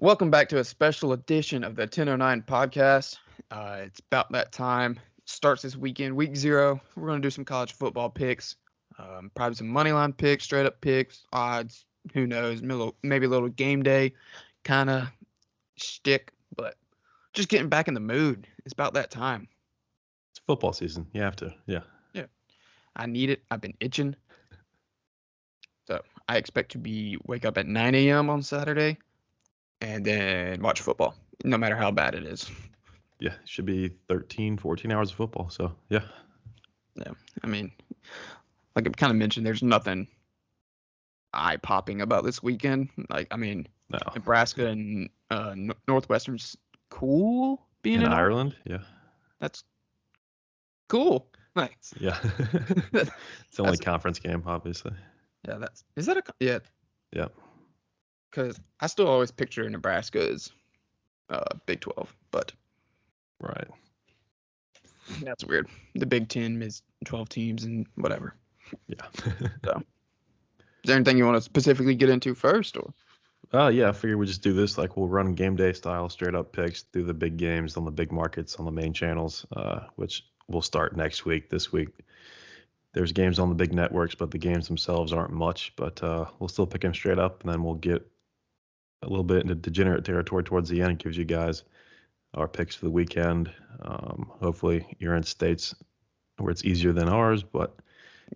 Welcome back to a special edition of the 1009 podcast. It's about that time. Starts this weekend, week 0. We're going to do some college football picks, probably some money line picks, straight up picks, odds, who knows, maybe a little game day kind of shtick, but just getting back in the mood. It's about that time. It's football season. You have to. Yeah. Yeah. I need it. I've been itching. So I expect to wake up at 9 a.m. on Saturday and then watch football, no matter how bad it is. Yeah, it should be 13, 14 hours of football. So, yeah. Yeah, I mean, like I kind of mentioned, there's nothing eye-popping about this weekend. Like, I mean, No. Nebraska and Northwestern's cool being in Ireland. Yeah. That's cool. Nice. Yeah. It's the only conference game, obviously. Yeah, is that yeah. Yeah. Because I still always picture Nebraska as Big 12, but right. That's weird. The Big 10 is 12 teams and whatever. Yeah. So, is there anything you want to specifically get into first, or? Yeah, I figure we just do this like we'll run game day style, straight up picks through the big games on the big markets on the main channels, which we'll start next week. This week, there's games on the big networks, but the games themselves aren't much. But we'll still pick them straight up, and then we'll get a little bit into degenerate territory towards the end. Gives you guys our picks for the weekend. Hopefully you're in states where it's easier than ours, but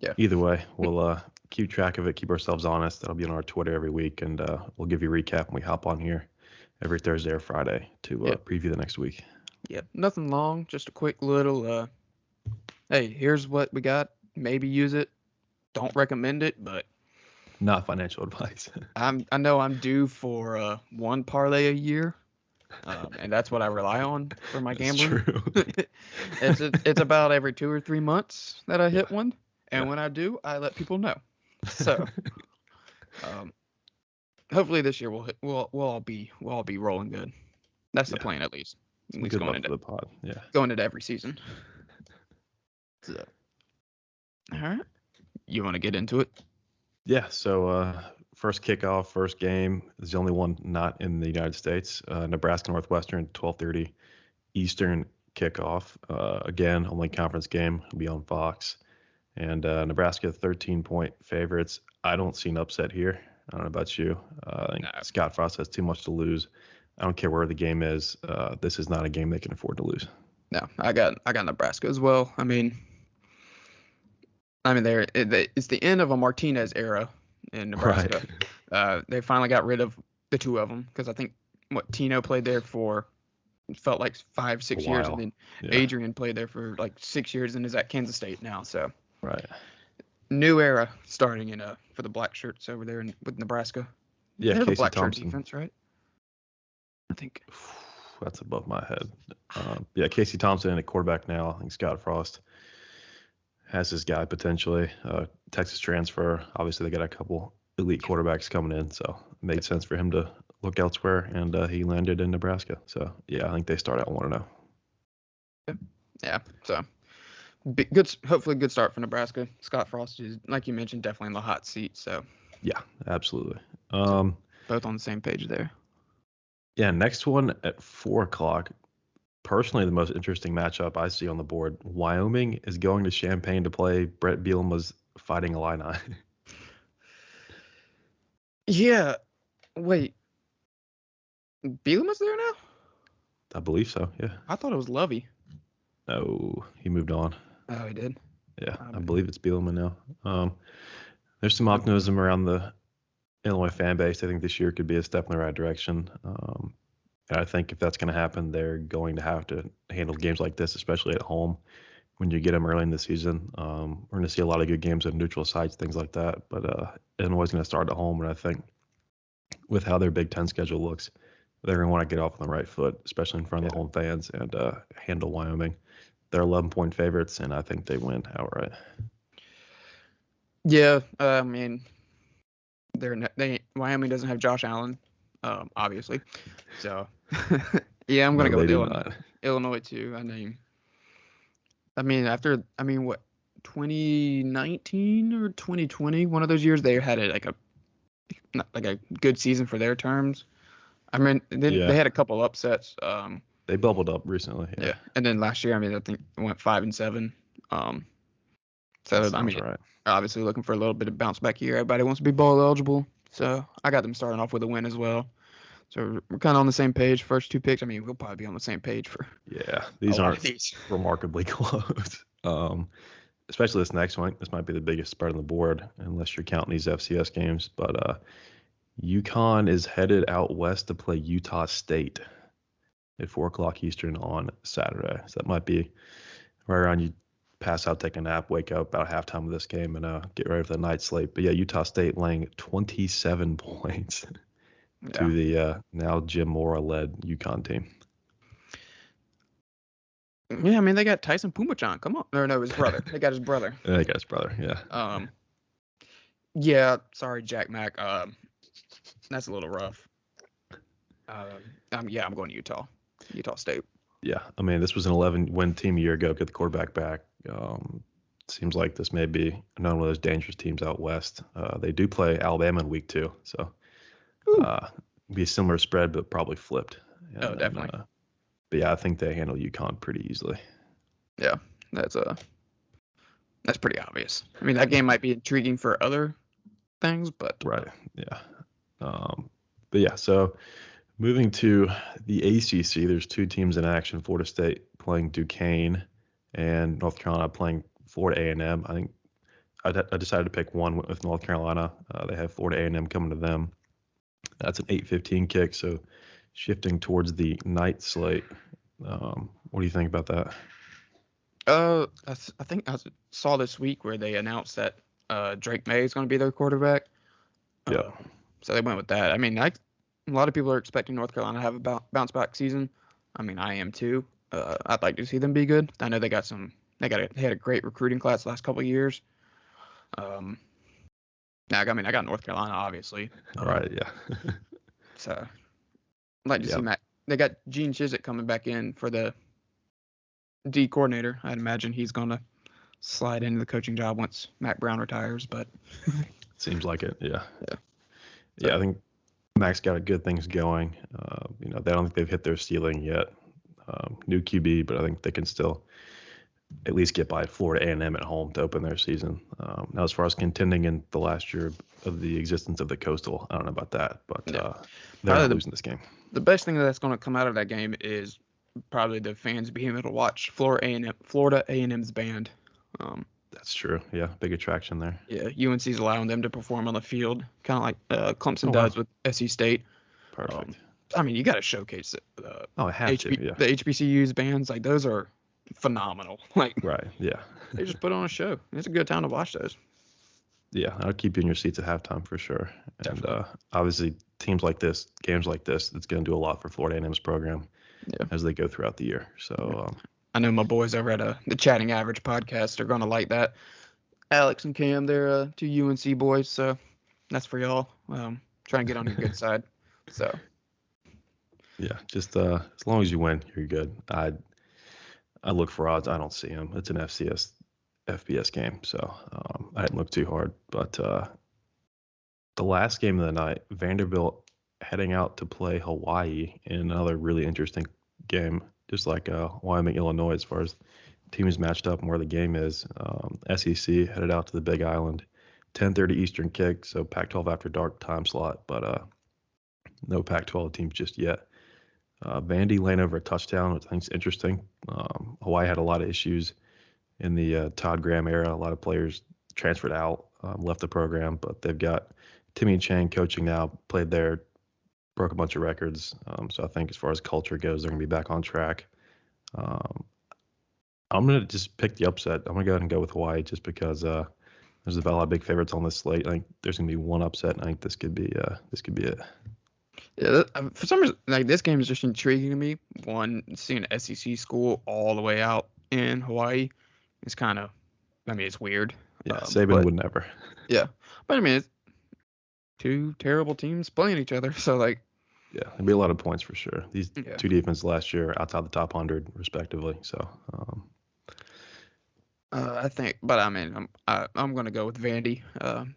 yeah, either way, we'll keep track of it, keep ourselves honest. That'll be on our Twitter every week, and we'll give you a recap when we hop on here every Thursday or Friday to preview the next week. Yeah, nothing long, just a quick little, hey, here's what we got. Maybe use it. Don't recommend it, but not financial advice. I know I'm due for one parlay a year, and that's what I rely on for my gambling. True. It's about every 2 or 3 months that I hit one, and when I do, I let people know. So, hopefully this year we'll all be rolling good. That's the plan, at least. At least good going into the pod. Yeah. Going into every season. So, all right. You want to get into it? Yeah. So first kickoff, first game is the only one not in the United States. Nebraska Northwestern, 12:30 Eastern kickoff. Again, only conference game. Will be on Fox. And Nebraska 13-point favorites. I don't see an upset here. I don't know about you. I think Scott Frost has too much to lose. I don't care where the game is. This is not a game they can afford to lose. No, I got Nebraska as well. I mean, it's the end of a Martinez era in Nebraska. Right. They finally got rid of the two of them because I think Tino played there for felt like 5-6 years, and then Adrian played there for like 6 years and is at Kansas State now. So right, new era starting in for the black shirts over there with Nebraska. Yeah, they have Casey a black Thompson. shirt defense, right? I think that's above my head. Yeah, Casey Thompson, a quarterback now. I think Scott Frost has this guy potentially. Texas transfer. Obviously, they got a couple elite quarterbacks coming in, so it made sense for him to look elsewhere, and he landed in Nebraska. So, yeah, I think they start out 1-0. Yeah, so good. Hopefully, good start for Nebraska. Scott Frost is, like you mentioned, definitely in the hot seat. So, yeah, absolutely. Both on the same page there. Yeah, next one at 4:00. Personally, the most interesting matchup I see on the board. Wyoming is going to Champaign to play Brett Bielema's Fighting Illini. Yeah. Wait. Bielema's there now? I believe so, yeah. I thought it was Lovey. No, he moved on. Oh, he did? Yeah, I believe it's Bielema now. There's some optimism around the Illinois fan base. I think this year could be a step in the right direction. And I think if that's going to happen, they're going to have to handle games like this, especially at home when you get them early in the season. We're going to see a lot of good games at neutral sites, things like that. But Illinois is going to start at home, and I think with how their Big Ten schedule looks, they're going to want to get off on the right foot, especially in front of the home fans, and handle Wyoming. They're 11-point favorites, and I think they win outright. Yeah, I mean, Wyoming doesn't have Josh Allen, obviously. So, yeah, I'm going to go with Illinois too. What, 2019 or 2020, one of those years they had like a good season for their terms. I mean, they Yeah, had a couple upsets. they bubbled up recently. Yeah, Yeah, and then last year, I mean, I think it went 5-7. Um, that so I sounds mean, right. obviously looking for a little bit of bounce back here. Everybody wants to be bowl eligible, so I got them starting off with a win as well. So we're kind of on the same page. First two picks, I mean, we'll probably be on the same page for Yeah, a these lot aren't of these. remarkably close. Especially this next one. This might be the biggest spread on the board, unless you're counting these FCS games. But UConn is headed out west to play Utah State at 4 o'clock Eastern on Saturday. So that might be right around you pass out, take a nap, wake up about halftime of this game, and get ready for the night slate. But yeah, Utah State laying 27 points to the now Jim Mora-led UConn team. Yeah, I mean, they got Tyson Pumachan. Come on. Or no, his brother. They got his brother. They got his brother, yeah. Yeah, sorry, Jack Mack. That's a little rough. Yeah, I'm going to Utah State. Yeah, I mean, this was an 11-win team a year ago. Get the quarterback back. Seems like this may be another one of those dangerous teams out west. They do play Alabama in week 2, so be a similar spread, but probably flipped. And, Definitely. But yeah, I think they handle UConn pretty easily. Yeah, that's pretty obvious. I mean, that game might be intriguing for other things, but right, yeah. But yeah, so moving to the ACC, there's 2 teams in action. Florida State playing Duquesne, and North Carolina playing Florida A&M. I think I decided to pick one with North Carolina. They have Florida A&M coming to them. That's an 8:15 kick, so shifting towards the night slate. What do you think about that? I think I saw this week where they announced that Drake May is going to be their quarterback. Yeah. So they went with that. I mean, a lot of people are expecting North Carolina to have a bounce back season. I mean, I am too. I'd like to see them be good. I know they had a great recruiting class the last couple of years. I got North Carolina, obviously. Right, yeah. So I'd like to see Matt. They got Gene Chizik coming back in for the D coordinator. I'd imagine he's going to slide into the coaching job once Matt Brown retires, but seems like it, yeah. So, I think Mac's got good things going. They don't think they've hit their ceiling yet. New QB, but I think they can still at least get by Florida A&M at home to open their season. Now, as far as contending in the last year of the existence of the Coastal, I don't know about that, but they're not losing this game. The best thing that's going to come out of that game is probably the fans being able to watch Florida A&M's band. That's true. Yeah, big attraction there. Yeah, UNC's allowing them to perform on the field, kind of like Clemson does with SC State. Perfect. I mean, you got to showcase it. The HBCU's bands, like those are phenomenal. Like, right, yeah. They just put on a show. It's a good time to watch those. Yeah, I'll keep you in your seats at halftime for sure. Definitely. And obviously, teams like this, games like this, it's going to do a lot for Florida A&M's program as they go throughout the year. So I know my boys over at the Chatting Average podcast are going to like that. Alex and Cam, they're 2 UNC boys, so that's for y'all. Try and get on your good side. So yeah, just as long as you win, you're good. I look for odds. I don't see them. It's an FBS game, so I didn't look too hard. But the last game of the night, Vanderbilt heading out to play Hawaii in another really interesting game, just like Wyoming, Illinois, as far as teams matched up and where the game is. SEC headed out to the Big Island, 10:30 Eastern kick, so Pac-12 after dark time slot, but no Pac-12 teams just yet. Vandy laying over a touchdown, which I think is interesting. Hawaii had a lot of issues in the Todd Graham era. A lot of players transferred out, left the program, but they've got Timmy Chang coaching now, played there, broke a bunch of records. So I think as far as culture goes, they're going to be back on track. I'm going to just pick the upset. I'm going to go ahead and go with Hawaii just because there's a lot of big favorites on this slate. I think there's going to be one upset, and I think this could be it. Yeah, for some reason, like this game is just intriguing to me. One, seeing an SEC school all the way out in Hawaii is kind of, I mean, it's weird. Yeah, Saban would never. Yeah, but I mean, it's 2 terrible teams playing each other, so like. Yeah, there'd be a lot of points for sure. These 2 defenses last year outside the top 100 respectively. So. I think, but I mean, I'm gonna go with Vandy,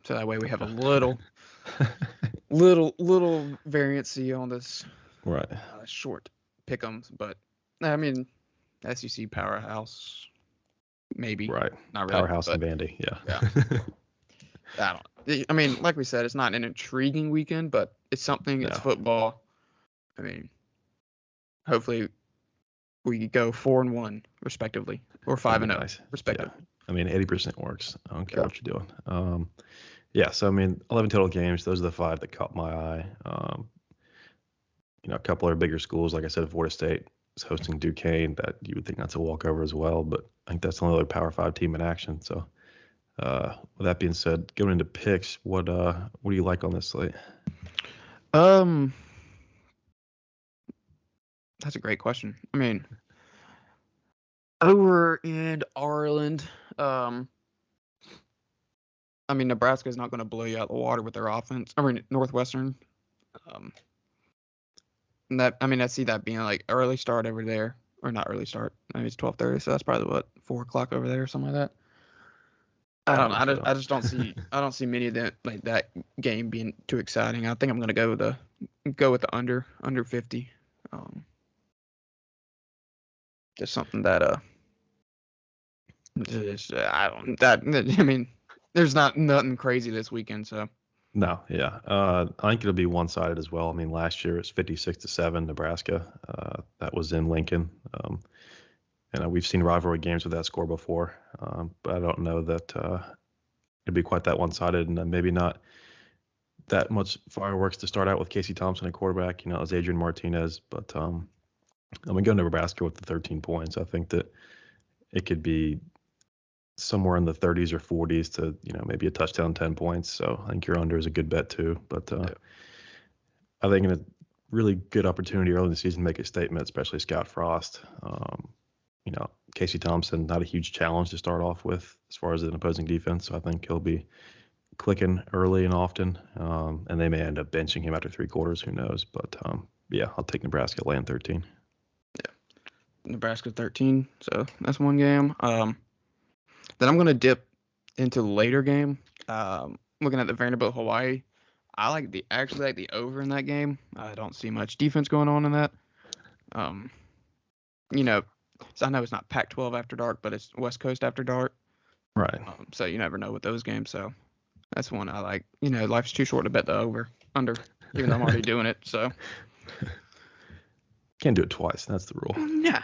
so that way we have a little variancy on this Right. Short pick'ems, but I mean, SEC powerhouse, maybe. Right. Not really, Powerhouse but and Vandy. yeah. Yeah. I mean, like we said, it's not an intriguing weekend, but it's something. It's No. football. I mean, hopefully we go 4-1 respectively, or That'd be 5-0 nice. respectively. Yeah. I mean, 80% works. I don't care Yeah. what you're doing. Yeah. So I mean, 11 total games. Those are the 5 that caught my eye. A couple are bigger schools. Like I said, Florida State is hosting Duquesne. That you would think that's a walkover as well, but I think that's the only other Power 5 team in action. So, with that being said, going into picks, what do you like on this slate? That's a great question. I mean, over in Ireland, I mean, Nebraska's not going to blow you out of the water with their offense. I mean, Northwestern. And I see that being like early start over there, or not early start. I mean, it's 12:30, so that's probably 4 o'clock over there or something like that. I don't know. I just don't see. I don't see many of that game being too exciting. I think I'm gonna go with the under 50. Just something that I mean, there's nothing crazy this weekend, so. No, yeah. I think it'll be one-sided as well. I mean, last year it's 56-7 Nebraska. That was in Lincoln. And we've seen rivalry games with that score before, but I don't know that it'd be quite that one-sided, and maybe not that much fireworks to start out with Casey Thompson at quarterback. It was Adrian Martinez, but I'm gonna go Nebraska with the 13 points. I think that it could be somewhere in the 30s or 40s to maybe a touchdown, 10 points. So I think your under is a good bet too. But I think in a really good opportunity early in the season to make a statement, especially Scott Frost. Casey Thompson, not a huge challenge to start off with as far as an opposing defense. So I think he'll be clicking early and often, and they may end up benching him after 3 quarters. Who knows? But yeah, I'll take Nebraska land 13. Yeah, Nebraska 13. So that's one game. Then I'm gonna dip into the later game. Looking at the Vanderbilt Hawaii, I actually like the over in that game. I don't see much defense going on in that. So I know it's not Pac-12 after dark, but it's West Coast after dark. Right. So you never know with those games. So that's one I like. Life's too short to bet the under, even though I'm already doing it. So can't do it twice. That's the rule. Yeah.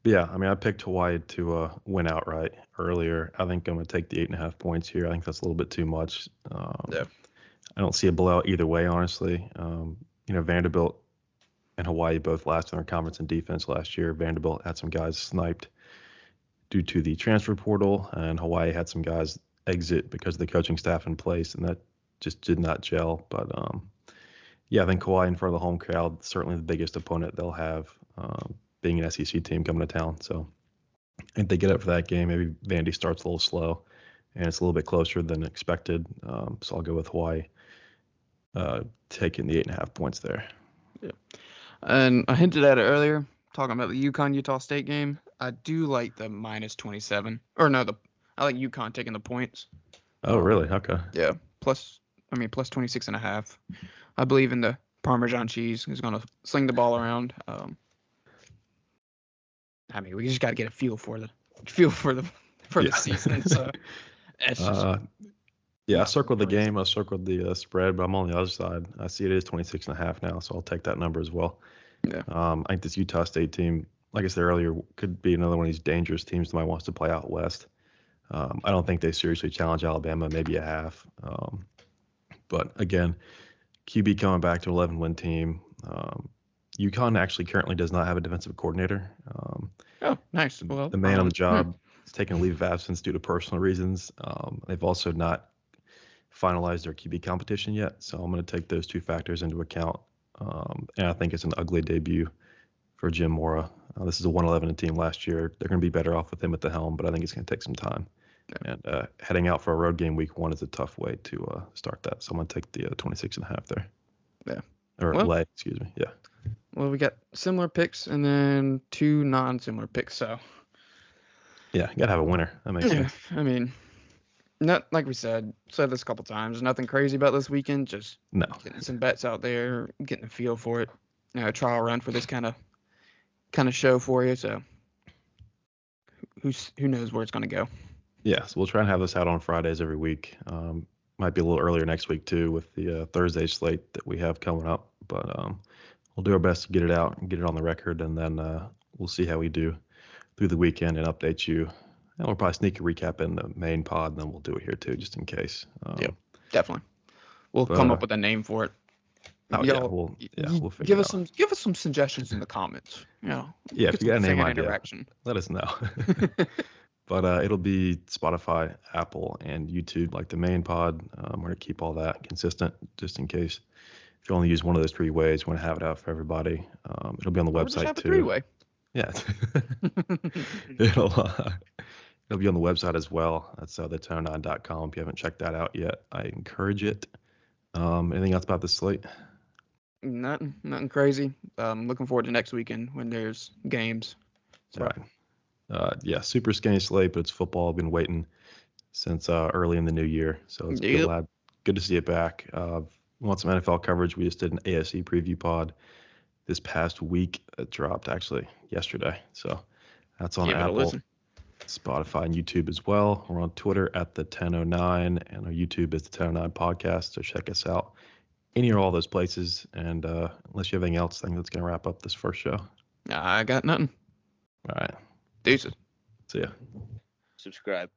But yeah, I mean, I picked Hawaii to win outright earlier. I think I'm going to take the 8.5 points here. I think that's a little bit too much. Yeah. I don't see a blowout either way, honestly. Vanderbilt and Hawaii both last in their conference in defense last year. Vanderbilt had some guys sniped due to the transfer portal, and Hawaii had some guys exit because of the coaching staff in place, and that just did not gel. But yeah, I think Hawaii in front of the home crowd, certainly the biggest opponent they'll have, being an SEC team coming to town. So if they get up for that game, maybe Vandy starts a little slow, and it's a little bit closer than expected. So I'll go with Hawaii, taking the 8.5 points there. Yeah. And I hinted at it earlier, talking about the UConn-Utah State game. I do like the minus 27. Or no, I like UConn taking the points. Oh, really? Okay. Yeah. Plus 26.5. I believe in the Parmesan cheese. Who's going to sling the ball around. We just got to get a feel for the season. So it's just, yeah, I circled the game. I circled the spread, but I'm on the other side. I see it is 26.5 now, so I'll take that number as well. Yeah. I think this Utah State team, like I said earlier, could be another one of these dangerous teams that might wants to play out west. I don't think they seriously challenge Alabama, maybe a half. But again, QB coming back to 11-win team. UConn actually currently does not have a defensive coordinator. Oh, nice. Well, the man on the job is taking a leave of absence due to personal reasons. They've also not finalized their QB competition yet, so I'm going to take those 2 factors into account. And I think it's an ugly debut for Jim Mora. This is a 1-11 team last year. They're going to be better off with him at the helm, but I think it's going to take some time. Yeah. And heading out for a road game week 1 is a tough way to start that. So I'm going to take the 26.5 there. Yeah. Or lay, excuse me. Yeah. Well, we got similar picks and then 2 non-similar picks. So yeah, you got to have a winner. That makes sense. I mean, Not like we said this a couple times. Nothing crazy about this weekend. Just No. getting some bets out there, getting a feel for it. Trial run for this kind of show for you. So who knows where it's gonna go. Yeah, so we'll try and have this out on Fridays every week. Might be a little earlier next week too with the Thursday slate that we have coming up. But we'll do our best to get it out and get it on the record, and then we'll see how we do through the weekend and update you. And we'll probably sneak a recap in the main pod, and then we'll do it here too, just in case. Yep, definitely. We'll come up with a name for it. Oh yeah, we'll figure give it us out. give us some suggestions in the comments. Yeah, get if you got a some name fan idea, interaction. let us know. But it'll be Spotify, Apple, and YouTube, like the main pod. We're going to keep all that consistent just in case. If you only use one of those three ways, we want to have it out for everybody. It'll be on the Or website just have a too. three-way. Yeah. It'll be on the website as well. That's the1009.com. If you haven't checked that out yet, I encourage it. Anything else about the slate? Nothing crazy. Looking forward to next weekend when there's games. So. Right. Yeah, super skinny slate, but it's football. I've been waiting since early in the new year, so it's good to see it back. Want some NFL coverage? We just did an ASC preview pod this past week. It dropped actually yesterday, so that's on Apple, Spotify, and YouTube as well. We're on Twitter at the 1009, and our YouTube is the 1009 podcast. So check us out any or all those places. And unless you have anything else, I think that's gonna wrap up this first show. I got nothing. All right. Deuces. See ya. Subscribe.